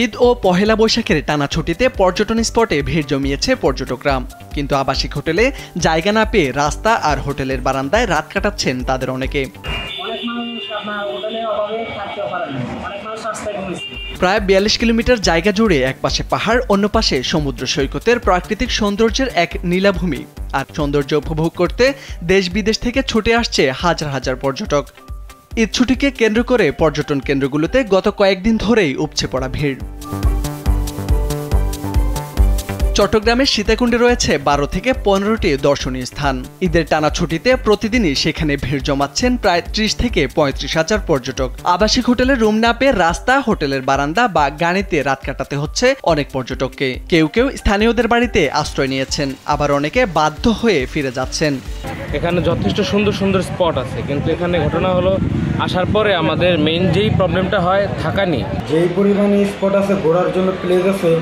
ঈদ ও পহেলা বৈশাখের টানা ছুটিতে পর্যটন স্পটে ভিড় জমিয়েছে পর্যটকরা। কিন্তু আবাসিক হোটেলে জায়গা না পেয়ে রাস্তা আর হোটেলের বারান্দায় রাত কাটাচ্ছেন তাদের অনেকে। প্রায় ৪২ কিলোমিটার জায়গা জুড়ে এক পাশে পাহাড়, অন্য পাশে সমুদ্র সৈকতের প্রাকৃতিক সৌন্দর্যের এক নীলাভূমি। আর সৌন্দর্য উপভোগ করতে দেশ বিদেশ থেকে ছুটে আসছে হাজার হাজার পর্যটক। ঈদ ছুটিকে কেন্দ্র করে পর্যটন কেন্দ্রগুলোতে গত কয়েকদিন ধরেই উপচে পড়া ভিড়। চট্টগ্রামের সীতাকুণ্ডে রয়েছে ১২ থেকে ১৫টি দর্শনীয় স্থান। ঈদের টানা ছুটিতে প্রতিদিনই সেখানে ভিড় জমাচ্ছেন প্রায় ৩০ থেকে ৩৫ হাজার পর্যটক। আবাসিক হোটেলে রুম না পেয়ে রাস্তা, হোটেলের বারান্দা বা গাড়িতে রাত কাটাতে হচ্ছে অনেক পর্যটককে। কেউ কেউ স্থানীয়দের বাড়িতে আশ্রয় নিয়েছেন, আবার অনেকে বাধ্য হয়ে ফিরে যাচ্ছেন। এখানে যথেষ্ট সুন্দর সুন্দর স্পট আছে, কিন্তু এখানে ঘটনা হলো আসার পরে আমাদের মেইন যেই প্রবলেমটা হয় থাকা নিয়ে। যেই পরিমাণে স্পট আছে, ঘোরার জন্য প্লেস আছে,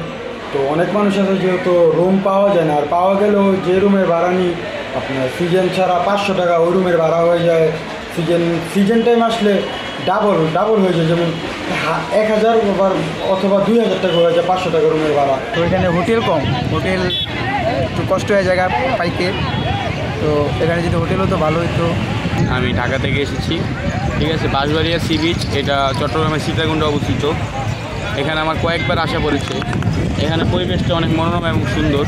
তো অনেক মানুষ আছে যেহেতু রুম পাওয়া যায় না, আর পাওয়া গেলেও যে রুমের ভাড়া নিই আপনার সিজন ছাড়া ৫০০ টাকা ওই রুমের ভাড়া হয়ে যায়। সিজন টাইম আসলে ডাবল হয়ে যায়, যেমন ১,০০০ অথবা ২,০০০ টাকা হয়ে যায় ৫০০ টাকা রুমের ভাড়া। তো এখানে হোটেল কম, হোটেল একটু কষ্ট হয়ে জায়গা পাইতে, তো এখানে যদি হোটেল হতো ভালো হতো। আমি ঢাকা থেকে এসেছি, ঠিক আছে। বাঁশবাড়িয়া সি বিচ, এটা চট্টগ্রামের সীতাকুণ্ডে অবস্থিত। এখানে আমার কয়েকবার আসা পড়েছে। এখানে পরিবেশটা অনেক মনোরম এবং সুন্দর।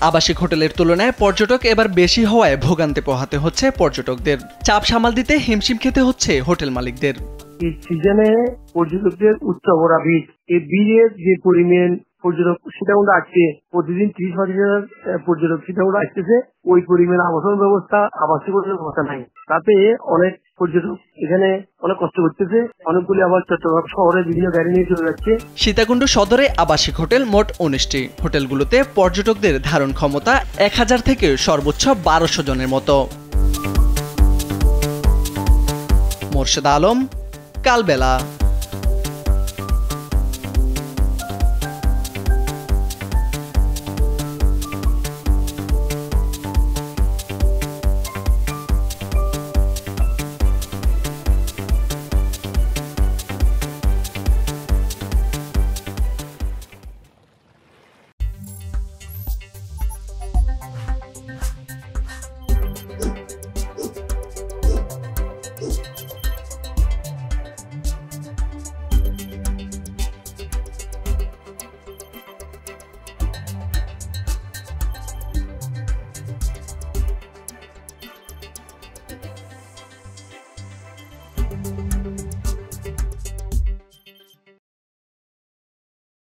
আবাসিক হোটেলের তুলনায় পর্যটক এবার বেশি হওয়ায় ভোগান্তি পোহাতে হচ্ছে পর্যটকদের। চাপ সামাল দিতে হিমশিম খেতে হচ্ছে হোটেল মালিকদের। এই সিজনে পর্যটকদের উচ্চভরা ভিড়, এই ভিড়ের যে পরিমাণ পর্যটক সীতাকুণ্ড আসছে, প্রতিদিন ৩০-৩৫ হাজার পর্যটক সীতাকুণ্ড আসতেছে, ওই পরিমাণ আবাসন ব্যবস্থা, আবাসিক হোটেলের ব্যবস্থা নাই। তাতে অনেক পর্যটক এখানে অনেক কষ্ট করতেছে। অনেকগুলি আবার চট্টগ্রাম শহরে বিভিন্ন গাড়ি নিয়ে চলে যাচ্ছে। সীতাকুণ্ড সদরে আবাসিক হোটেল মোট ১৯টি। হোটেলগুলোতে পর্যটকদের ধারণ ক্ষমতা ১,০০০ থেকে সর্বোচ্চ ১২০০ জনের মতো। মোর্শেদ আলম, কালবেলা।